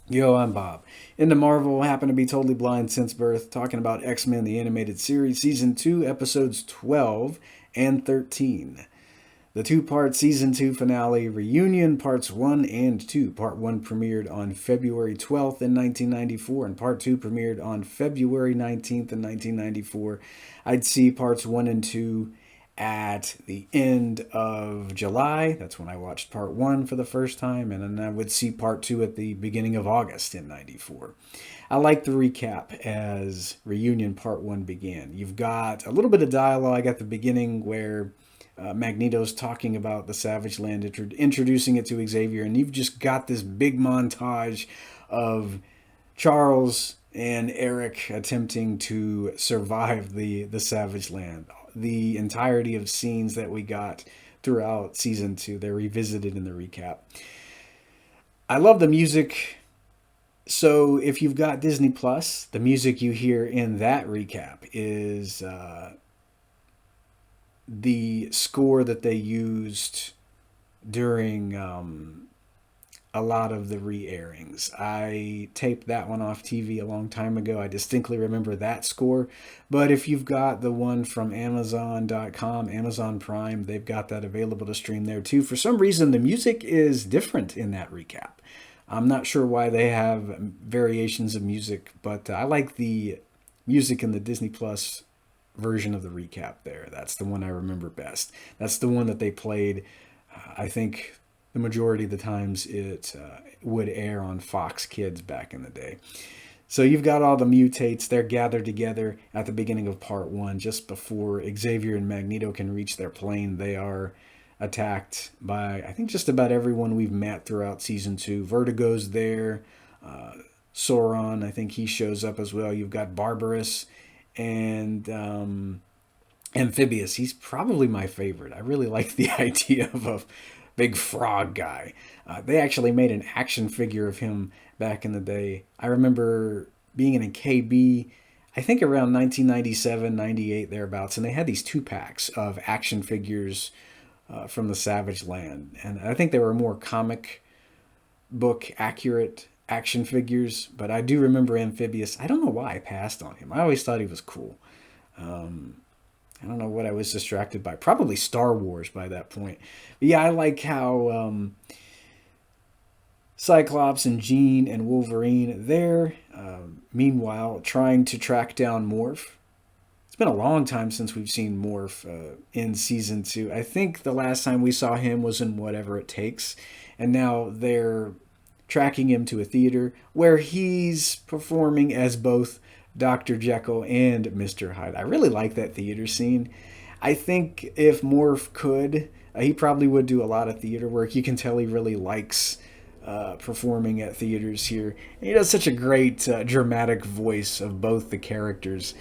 Yo, I'm Bob. Into Marvel, happen to be totally blind since birth, talking about X-Men the Animated Series, Season 2, Episodes 12 and 13. The two-part Season 2 finale, Reunion Parts 1 and 2. Part 1 premiered on February 12th in 1994, and Part 2 premiered on February 19th in 1994. I'd see Parts 1 and 2 at the end of July. That's when I watched part one for the first time, and then I would see part two at the beginning of August in '94. I like the recap as Reunion Part 1 began. You've got a little bit of dialogue at the beginning where Magneto's talking about the Savage Land, introducing it to Xavier, and you've just got this big montage of Charles and Eric attempting to survive the Savage Land. The entirety of scenes that we got throughout season two, they're revisited in the recap. I love the music. So if you've got Disney Plus, the music you hear in that recap is the score that they used during a lot of the re-airings. I taped that one off TV a long time ago. I distinctly remember that score. But if you've got the one from Amazon.com, Amazon Prime, they've got that available to stream there too. For some reason, the music is different in that recap. I'm not sure why they have variations of music, but I like the music in the Disney Plus version of the recap there. That's the one I remember best. That's the one that they played, I think, the majority of the times it would air on Fox Kids back in the day. So you've got all the mutates. They're gathered together at the beginning of part one, just before Xavier and Magneto can reach their plane. They are attacked by, I think, just about everyone we've met throughout season two. Vertigo's there. Sauron, I think he shows up as well. You've got Barbarous and Amphibious. He's probably my favorite. I really like the idea of a big frog guy. They actually made an action figure of him back in the day. I remember being in a KB, I think around 1997, 98, thereabouts, and they had these two packs of action figures from the Savage Land. And I think they were more comic book accurate action figures, but I do remember Amphibious. I don't know why I passed on him. I always thought he was cool. I don't know what I was distracted by. Probably Star Wars by that point. But yeah, I like how Cyclops and Jean and Wolverine there. Meanwhile, trying to track down Morph. It's been a long time since we've seen Morph in season two. I think the last time we saw him was in Whatever It Takes, and now they're tracking him to a theater where he's performing as both Dr. Jekyll and Mr. Hyde. I really like that theater scene. I think if Morph could, he probably would do a lot of theater work. You can tell he really likes performing at theaters here. And he does such a great dramatic voice of both the characters.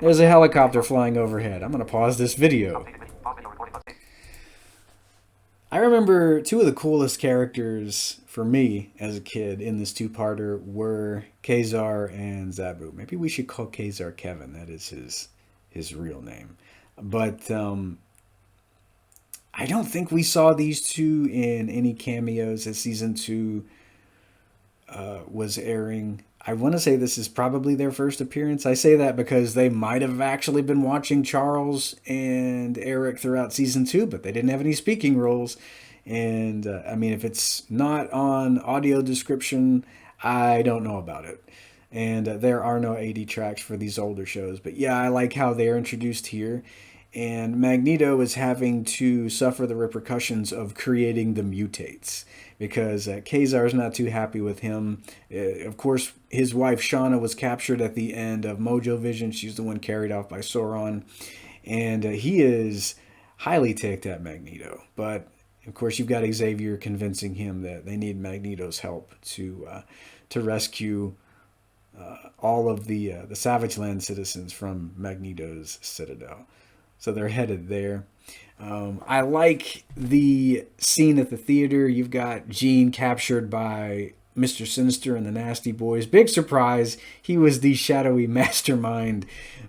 There's a helicopter flying overhead. I'm going to pause this video. I remember two of the coolest characters for me as a kid in this two-parter were Kazar and Zabu. Maybe we should call Kazar Kevin. That is his real name. But I don't think we saw these two in any cameos as season two was airing. I want to say this is probably their first appearance. I say that because they might have actually been watching Charles and Eric throughout season two, but they didn't have any speaking roles. And I mean, if it's not on audio description, I don't know about it. And there are no AD tracks for these older shows. But yeah, I like how they're introduced here. And Magneto is having to suffer the repercussions of creating the mutates because Kazar is not too happy with him. Of course, his wife Shauna was captured at the end of Mojo Vision. She's the one carried off by Sauron. And he is highly ticked at Magneto. But, of course, you've got Xavier convincing him that they need Magneto's help to rescue all of the Savage Land citizens from Magneto's citadel. So they're headed there. I like the scene at the theater. You've got Jean captured by Mr. Sinister and the Nasty Boys. Big surprise. He was the shadowy mastermind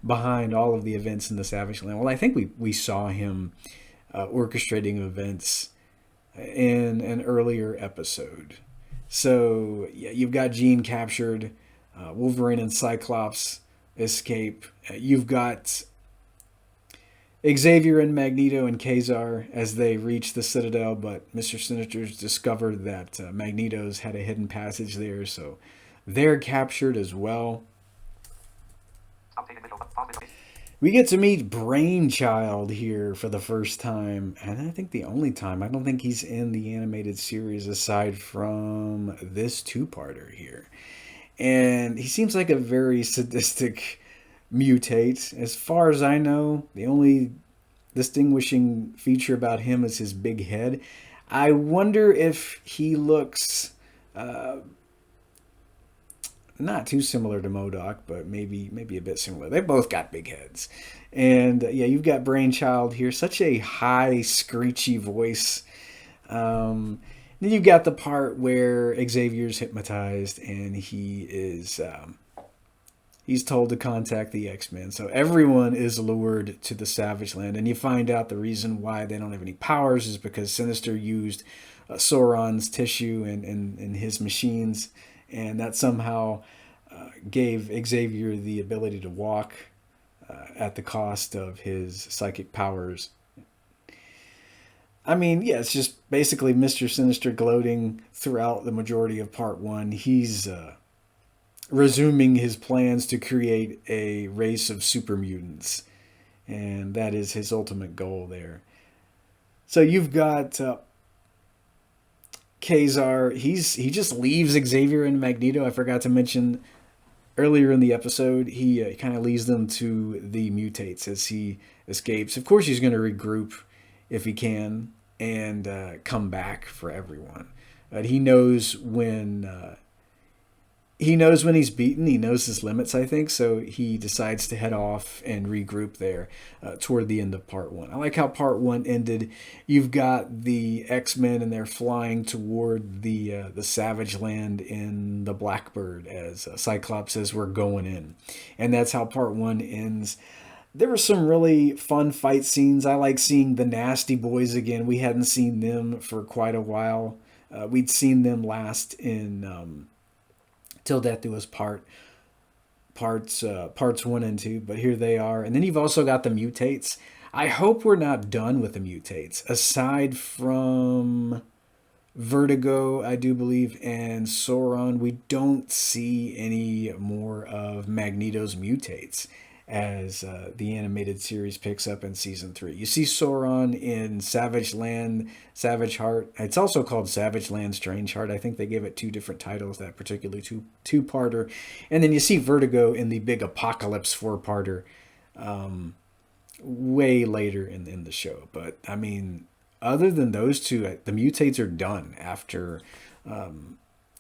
behind all of the events in the Savage Land. Well, I think we saw him orchestrating events in an earlier episode. So yeah, you've got Jean captured, Wolverine and Cyclops escape. You've got Xavier and Magneto and Kazar as they reach the Citadel, but Mr. Sinister's discovered that Magneto's had a hidden passage there, so they're captured as well. We get to meet Brainchild here for the first time, and I think the only time. I don't think he's in the animated series aside from this two-parter here. And he seems like a very sadistic mutate. As far as I know, the only distinguishing feature about him is his big head. I wonder if he looks not too similar to MODOK, but maybe a bit similar. They both got big heads. And yeah, you've got Brainchild here, such a high, screechy voice. Then you've got the part where Xavier's hypnotized and he's told to contact the X-Men. So everyone is lured to the Savage Land, and you find out the reason why they don't have any powers is because Sinister used Sauron's tissue and his machines, and that somehow gave Xavier the ability to walk at the cost of his psychic powers. I mean, yeah, it's just basically Mr. Sinister gloating throughout the majority of part one. He's resuming his plans to create a race of super mutants, and that is his ultimate goal there. So you've got Kazar. He just leaves Xavier and Magneto. I forgot to mention earlier in the episode, he kind of leads them to the mutates as he escapes. Of course, he's going to regroup if he can and come back for everyone. But he knows when he's beaten. He knows his limits, I think. So he decides to head off and regroup there toward the end of part one. I like how part one ended. You've got the X-Men and they're flying toward the Savage Land in the Blackbird as Cyclops says we're going in, and that's how part one ends. There were some really fun fight scenes. I like seeing the Nasty Boys again. We hadn't seen them for quite a while. We'd seen them last in Till Death Do Us parts 1 and 2, but here they are. And then you've also got the mutates. I hope we're not done with the mutates. Aside from Vertigo, I do believe, and Sauron, we don't see any more of Magneto's mutates as the animated series picks up in season 3. You see Sauron in Savage Land, Savage Heart. It's also called Savage Land, Strange Heart. I think they gave it 2 different titles, that particular two-parter. And then you see Vertigo in the big Apocalypse 4-parter way later in the show. But, I mean, other than those two, the mutates are done after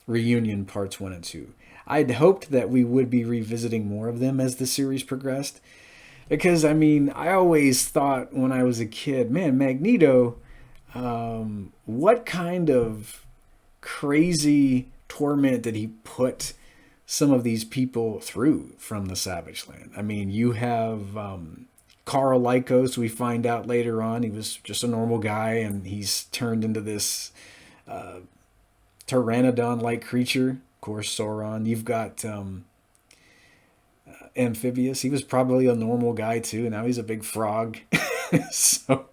Reunion parts 1 and 2. I'd hoped that we would be revisiting more of them as the series progressed. Because, I mean, I always thought when I was a kid, man, Magneto, what kind of crazy torment did he put some of these people through from the Savage Land? I mean, you have Carl Lycos, we find out later on, he was just a normal guy, and he's turned into this pteranodon-like creature. Of course, Sauron. You've got Amphibious. He was probably a normal guy too. Now he's a big frog. So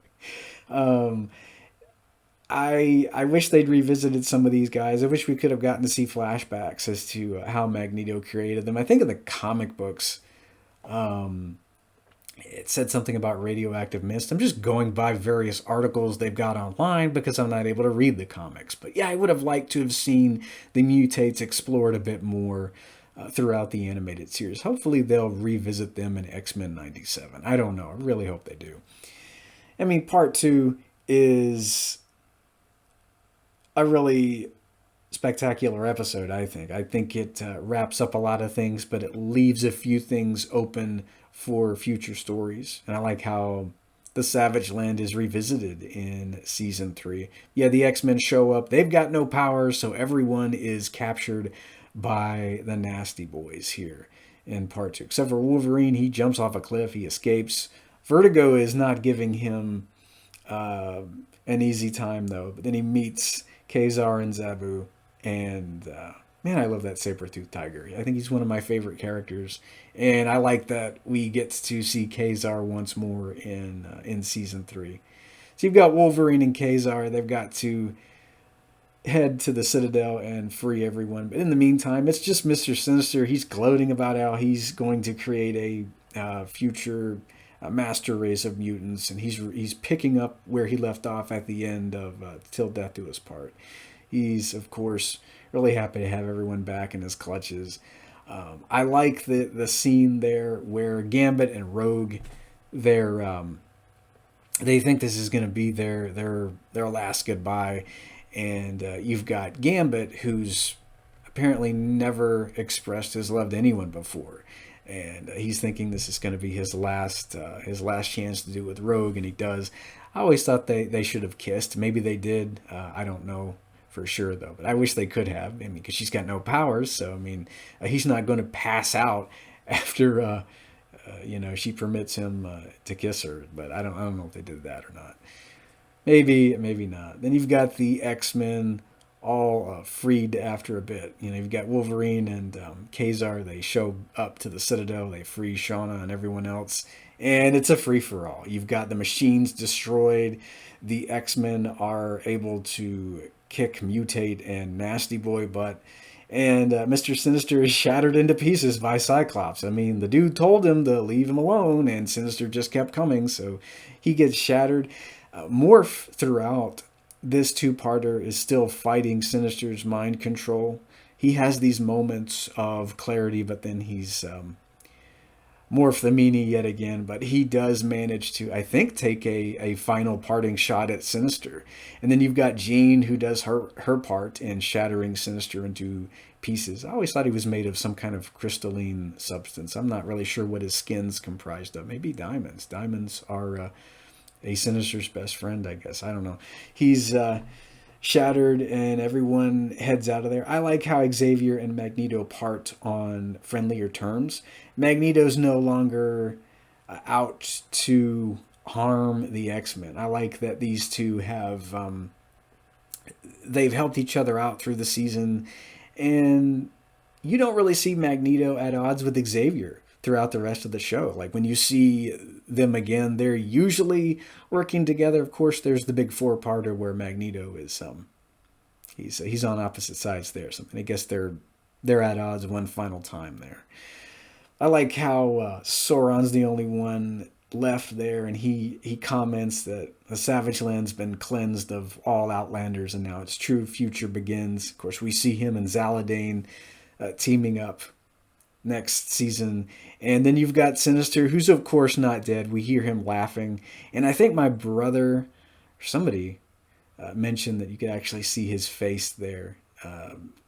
I wish they'd revisited some of these guys. I wish we could have gotten to see flashbacks as to how Magneto created them. I think in the comic books, it said something about radioactive mist. I'm just going by various articles they've got online because I'm not able to read the comics. But yeah, I would have liked to have seen the mutates explored a bit more throughout the animated series. Hopefully they'll revisit them in X-Men 97. I don't know. I really hope they do. I mean, part 2 is a really spectacular episode, I think. I think it wraps up a lot of things, but it leaves a few things open for future stories. And I like how the Savage Land is revisited in season 3. Yeah, the X-Men show up. They've got no powers, so everyone is captured by the Nasty Boys here in part 2. Except for Wolverine, he jumps off a cliff, he escapes. Vertigo is not giving him an easy time, though. But then he meets Kazar and Zabu, And man, I love that saber-toothed tiger. I think he's one of my favorite characters, and I like that we get to see Kazar once more in season 3. So you've got Wolverine and Kazar. They've got to head to the Citadel and free everyone. But in the meantime, it's just Mr. Sinister. He's gloating about how he's going to create a future master race of mutants, and he's picking up where he left off at the end of Till Death Do Us Part. He's, of course, really happy to have everyone back in his clutches. I like the scene there where Gambit and Rogue, they think this is going to be their last goodbye, and you've got Gambit, who's apparently never expressed his love to anyone before, and he's thinking this is going to be his last chance to do it with Rogue, and he does. I always thought they should have kissed. Maybe they did. I don't know for sure though, but I wish they could have. I mean, because she's got no powers, so I mean, he's not going to pass out after she permits him to kiss her. But I don't know if they did that or not. Maybe not. Then you've got the X-Men all freed after a bit. You've got Wolverine and Kazar. They show up to the Citadel. They free Shauna and everyone else. And it's a free-for-all. You've got the machines destroyed. The X-Men are able to kick, mutate, and Nasty Boy butt. And Mr. Sinister is shattered into pieces by Cyclops. I mean, the dude told him to leave him alone, and Sinister just kept coming, so he gets shattered. Morph, throughout this two-parter, is still fighting Sinister's mind control. He has these moments of clarity, but then he's Morph the meanie yet again. But he does manage to, I think, take a final parting shot at Sinister. And then you've got Jean, who does her part in shattering Sinister into pieces. I always thought he was made of some kind of crystalline substance. I'm not really sure what his skin's comprised of. Maybe diamonds. Diamonds are a Sinister's best friend, I guess. I don't know. He's shattered, and everyone heads out of there. I like how Xavier and Magneto part on friendlier terms. Magneto's no longer out to harm the X-Men. I like that these two have they've helped each other out through the season, and you don't really see Magneto at odds with Xavier throughout the rest of the show. Like when you see them again, they're usually working together. Of course, there's the big four-parter where Magneto is he's on opposite sides there. So I guess they're at odds one final time there. I like how Sauron's the only one left there, and he comments that the Savage Land's been cleansed of all Outlanders, and now its true future begins. Of course, we see him and Zaladane teaming up next season. And then you've got Sinister, who's of course not dead. We hear him laughing. And I think my brother, or somebody, mentioned that you could actually see his face there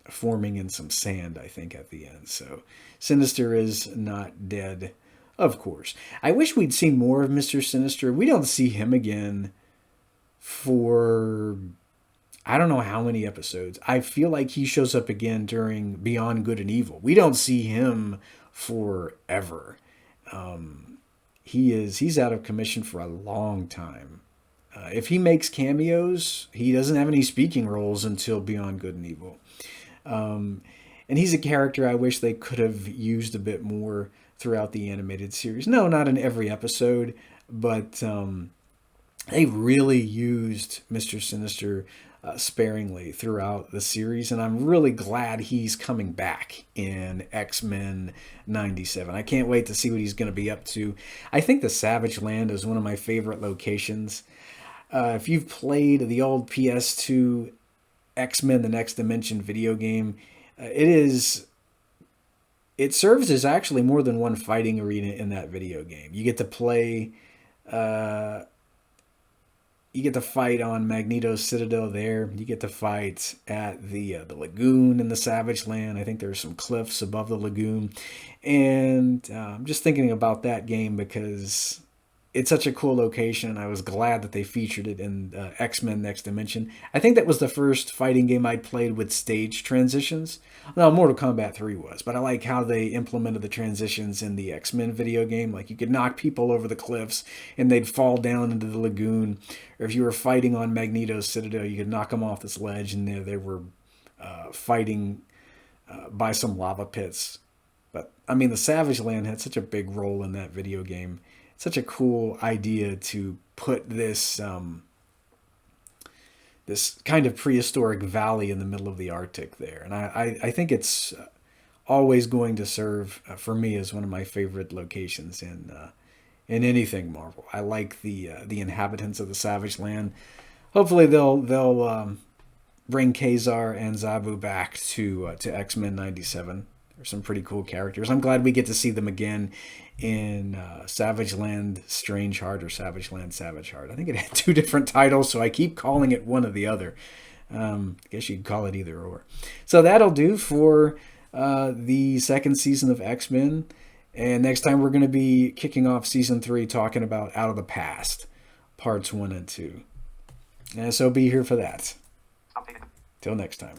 forming in some sand, I think, at the end. So Sinister is not dead, of course. I wish we'd seen more of Mr. Sinister. We don't see him again for I don't know how many episodes. I feel like he shows up again during Beyond Good and Evil. We don't see him forever. He's out of commission for a long time. If he makes cameos, he doesn't have any speaking roles until Beyond Good and Evil. And he's a character I wish they could have used a bit more throughout the animated series. No, not in every episode, but they really used Mr. Sinister sparingly throughout the series, and I'm really glad he's coming back in X-Men 97. I can't wait to see what he's going to be up to. I think the Savage Land is one of my favorite locations. If you've played the old PS2 X-Men: The Next Dimension video game, it serves as actually more than one fighting arena in that video game. You get to play you get to fight on Magneto's Citadel there. You get to fight at the lagoon in the Savage Land. I think there's some cliffs above the lagoon. And I'm just thinking about that game because it's such a cool location, and I was glad that they featured it in X-Men Next Dimension. I think that was the first fighting game I'd played with stage transitions. Well, Mortal Kombat 3 was, but I like how they implemented the transitions in the X-Men video game. Like, you could knock people over the cliffs, and they'd fall down into the lagoon. Or if you were fighting on Magneto's Citadel, you could knock them off this ledge, and they were fighting by some lava pits. But I mean, the Savage Land had such a big role in that video game. It's such a cool idea to put this kind of prehistoric valley in the middle of the Arctic there, and I think it's always going to serve for me as one of my favorite locations in anything Marvel. I like the inhabitants of the Savage Land. Hopefully they'll bring Kazar and Zabu back to X-Men '97. They're some pretty cool characters. I'm glad we get to see them again in Savage Land Strange Heart or Savage Land Savage Heart. I think it had two different titles, so I keep calling it one or the other. I guess you could call it either or. So that'll do for the second season of X-Men. And next time we're going to be kicking off season 3 talking about Out of the Past, parts 1 and 2. And so be here for that. Till next time.